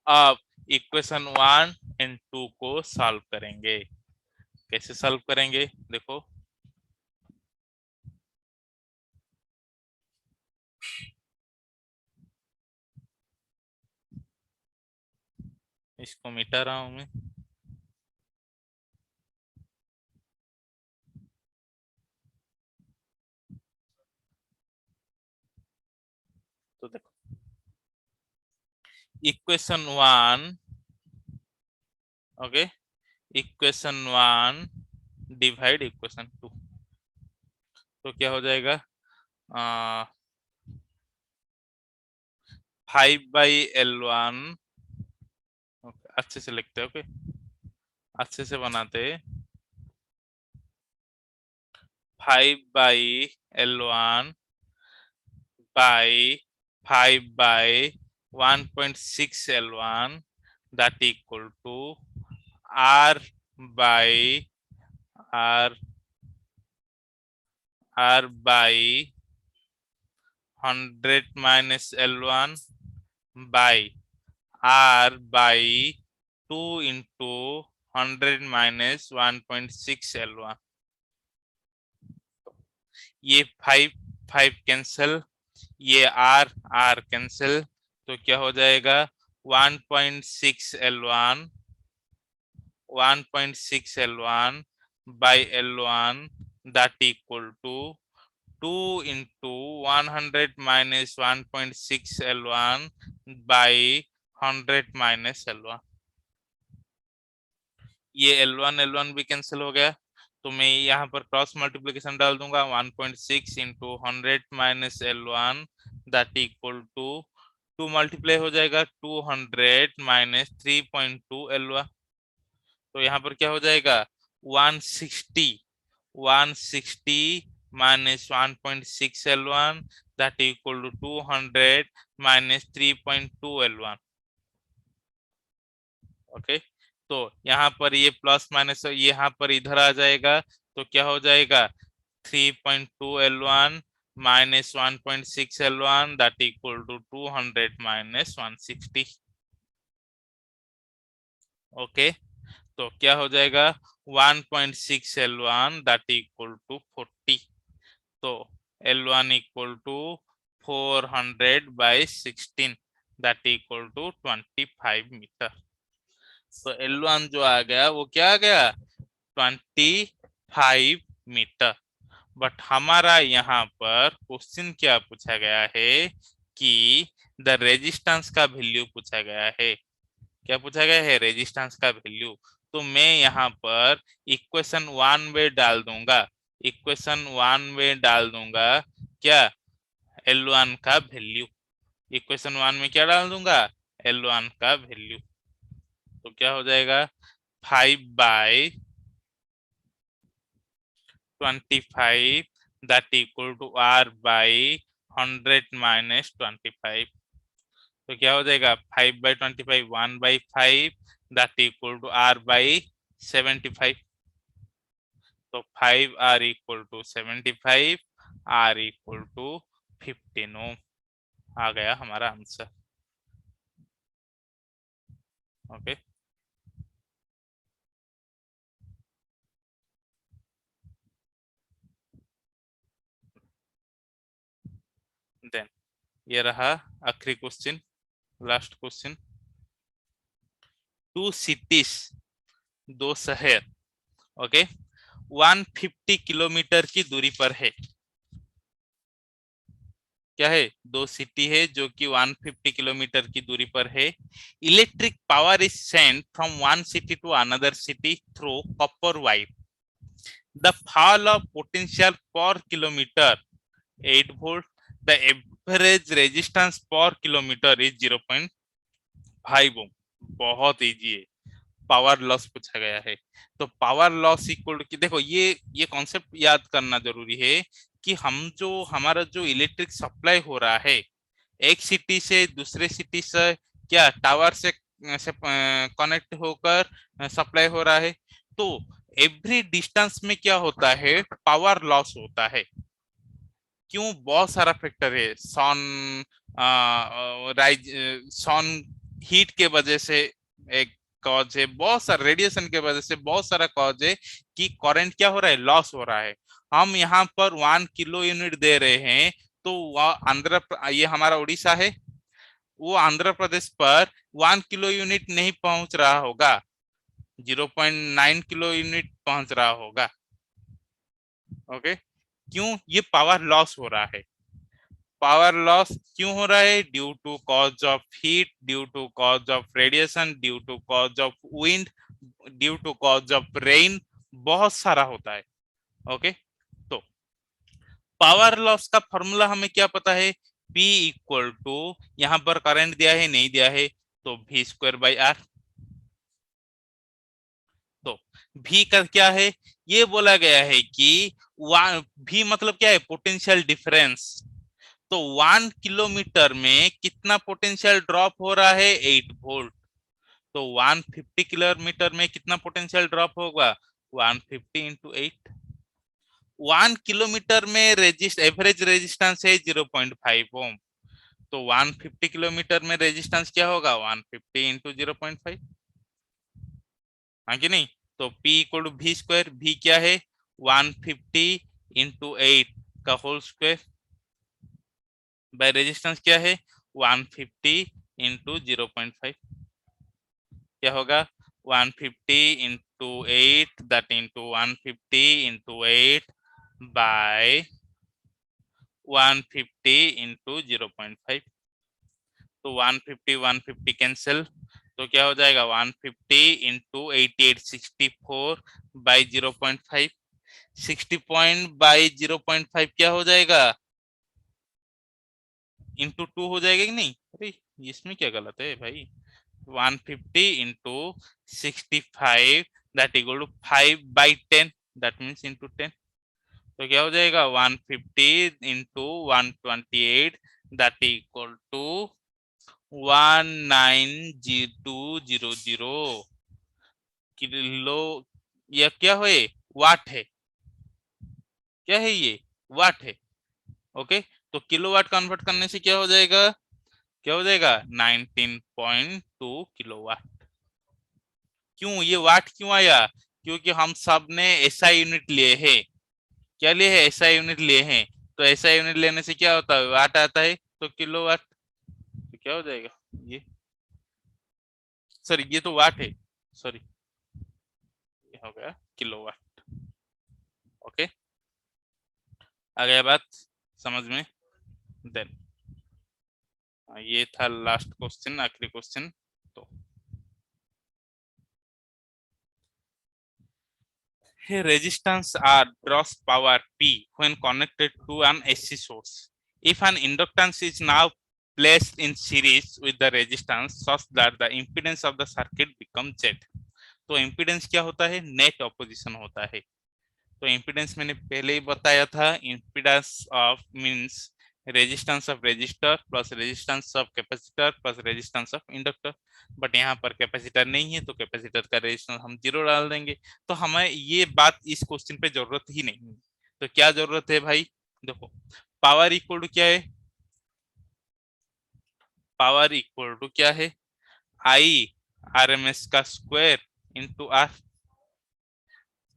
अब इक्वेशन 1 N2 को सॉल्व करेंगे। कैसे सॉल्व करेंगे देखो, इसको मिटा रहा हूं मैं। तो देखो equation 1, okay, equation 1 divide equation 2, तो क्या हो जाएगा, 5/L1, अच्छे से लिखते हैं, ओके, अच्छे से बनाते, 5/L1 by 5/1.6L1 that equal to R by R by 100 minus L1 by R by 2 into 100 minus 1.6L1। ये 5 कैंसिल, ये R कैंसिल, तो क्या हो जाएगा 1.6L1 by L1 that equal to 2 into 100 minus 1.6 L1 by 100 minus L1। ये L1 भी cancel हो गया, तो मैं यहाँ पर क्रॉस मल्टीप्लिकेशन डाल दूंगा, 1.6 into 100 minus L1 that equal to 2 multiply हो जाएगा 200 माइनस 3.2 L1, तो यहाँ पर क्या हो जाएगा 160 minus 1.6 L1 that equal to 200 minus 3.2 L1, okay. तो यहाँ पर ये प्लस माइनस यहाँ पर इधर आ जाएगा, तो क्या हो जाएगा 3.2 L1 minus 1.6 L1 that equal to 200 minus 160, okay. तो क्या हो जाएगा 1.6 L1 दैट इक्वल टू 40, तो L1 equal to 400/16 that equal to 25 metre. तो L1 जो आ गया वो क्या आ गया 25 मीटर। बट हमारा यहाँ पर क्वेश्चन क्या पूछा गया है कि द रेजिस्टेंस का वैल्यू पूछा गया है। क्या पूछा गया है रेजिस्टेंस का वैल्यू, तो मैं यहाँ पर इक्वेशन 1 में डाल दूंगा, इक्वेशन 1 में डाल दूंगा क्या L1 का वैल्यू, इक्वेशन 1 में क्या डाल दूंगा L1 का वैल्यू, तो क्या हो जाएगा 5/25 that equal to R by 100 minus 25, तो क्या हो जाएगा 5/25 1/5 that equal to R by 75, तो 5R equal to 75, R equal to 15 ओम आ गया हमारा आंसर, ओके। देन ये रहा आखिरी क्वेश्चन, लास्ट क्वेश्चन। 2 cities, 2 शहर, ओके, 150 किलोमीटर की दूरी पर है। क्या है 2 सिटी है जो कि 150 किलोमीटर की दूरी पर है। Electric power is sent from one city to another city through copper wire. The fall of potential per kilometre 8 volt, the average resistance per kilometre is 0.5 ohm. बहुत इजी है, पावर लॉस पूछा गया है, तो पावर लॉस इक्वल टू, देखो ये concept याद करना जरूरी है कि हम जो हमारा जो इलेक्ट्रिक सप्लाई हो रहा है एक सिटी से दूसरे सिटी से क्या टावर से कनेक्ट होकर सप्लाई हो रहा है, तो एवरी डिस्टेंस में क्या होता है पावर लॉस होता है। क्यों, बहुत सारा फैक्टर है, सन राइज सन हीट के वजह से एक कॉज है, बहुत सारा रेडिएशन के वजह से बहुत सारा कॉज है कि करंट क्या हो रहा है, लॉस हो रहा है। हम यहाँ पर 1 किलो यूनिट दे रहे हैं, तो ये हमारा उड़ीसा है, वो आंध्र प्रदेश पर 1 किलो यूनिट नहीं पहुंच रहा होगा, 0.9 किलो यूनिट पहुंच रहा होगा। ओके, क्यों? ये पावर लॉस हो रहा है। पावर लॉस क्यों हो रहा है? Due to cause of heat, due to cause of radiation, due to cause of wind, due to cause of rain, बहुत सारा होता है। ओके, तो पावर लॉस का फॉर्मूला हमें क्या पता है? P इक्वल टू, यहां पर करंट दिया है नहीं दिया है, तो V²/R। तो V का क्या है? ये बोला गया है कि V मतलब क्या है? Potential difference. तो 1 किलोमीटर में कितना पोटेंशियल ड्रॉप हो रहा है? 8 वोल्ट। तो 150 किलोमीटर में कितना पोटेंशियल ड्रॉप होगा? 150 × 8। 1 किलोमीटर में एवरेज रेजिस्टेंस है 0.5 ओम। तो 150 किलोमीटर में रेजिस्टेंस क्या होगा? 150 × 0.5। हाँ कि नहीं? तो P equal to V²। V क्या है? 150 × 8 का होल स्क्वायर बाय रेजिस्टेंस क्या है? 150 × 0.5। क्या होगा? 150 × 8, दैट इंटू 150 × 8 बाय 150 × 0.5। तो 150 कैंसिल, तो क्या हो जाएगा? 150 × 8 64 बाई 0.5। 60 बाई 0.5 क्या हो जाएगा? इंटू 2 हो जाएगा कि नहीं? अरे इसमें क्या गलत है भाई? 150 × 65, that equal to 5/10, that means into 10। तो क्या हो जाएगा? 150 × 128, दैट इक्वल टू 19200 किलो। यह क्या है? वाट है। क्या है ये? वाट है। ओके, तो किलोवाट कन्वर्ट करने से क्या हो जाएगा? क्या हो जाएगा? 19.2 किलोवाट। क्यों ये वाट क्यों आया? क्योंकि हम सब ने एसआई यूनिट लिए हैं। क्या लिए है? एसआई यूनिट लिए हैं। तो एसआई यूनिट लेने से क्या होता है? वाट आता है, तो किलोवाट। तो क्या हो जाएगा ये? सॉरी, ये तो वाट है, सॉरी, ये हो गया किलोवाट। ओके, आ गया बात समझ में? देन ये था लास्ट क्वेश्चन, आखिरी क्वेश्चन। तो a resistance R draws power P when connected to an AC source. If an inductance is now placed in series with the resistance such that the impedance of the circuit becomes Z. तो impedance क्या होता है? Net opposition होता है। तो impedance मैंने पहले ही बताया था, impedance of means resistance of resistor plus resistance of capacitor plus resistance of inductor. But यहाँ पर कैपेसिटर नहीं है, तो कैपेसिटर का रेजिस्टेंस हम 0 डाल देंगे। तो हमें ये बात इस क्वेश्चन पे जरूरत ही नहीं है। तो क्या जरूरत है भाई? देखो, पावर इक्वल टू क्या है? पावर इक्वल टू क्या है? आई आर एम एस का square into R.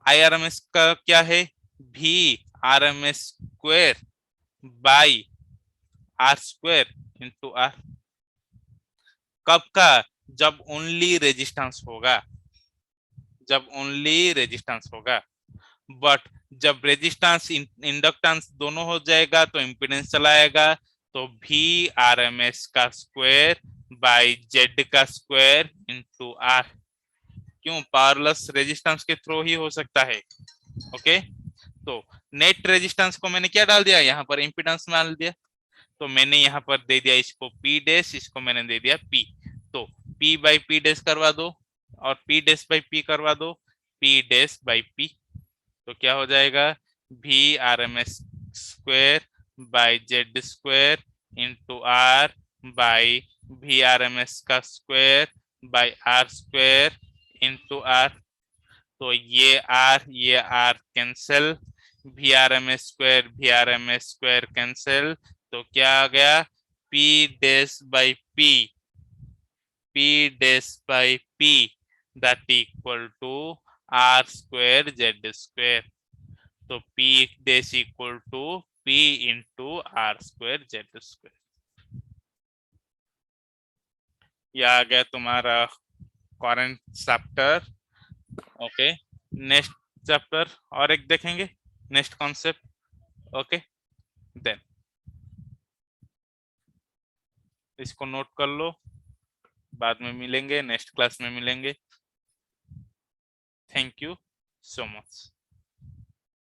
I R M S का क्या है? भी R M S square by R square into R. कब का? जब ओनली रेजिस्टेंस होगा, जब ओनली रेजिस्टेंस होगा। बट जब रेजिस्टेंस इंडक्टेंस दोनों हो जाएगा तो इम्पीडेंस चला आएगा। तो भी आर एम एस का स्क्वायर बाई जेड का स्क्वायर इंटू आर। क्यों? पावरलेस रेजिस्टेंस के थ्रू ही हो सकता है। ओके, तो नेट रेजिस्टेंस को मैंने क्या डाल दिया? यहाँ पर इम्पीडेंस डाल दिया। तो मैंने यहाँ पर दे दिया इसको पी डैश, इसको मैंने दे दिया पी। तो पी बाई पी डैश करवा दो और पी डैश बाई पी करवा दो, पी डैश बाई पी। तो क्या हो जाएगा? V R M S square by Z square into R by V R M S का square by R square into R. तो ये R cancel, V R M S square V R M S square cancel. तो क्या आ गया? P dash by P, P dash by P that equal to R square Z square. तो P dash equal to P into R square Z square. यह आ गया तुम्हारा current chapter. Okay, next chapter और एक देखेंगे, नेक्स्ट कॉन्सेप्ट। ओके, देन इसको note कर लो, बाद में मिलेंगे, नेक्स्ट क्लास में मिलेंगे। Thank you so much.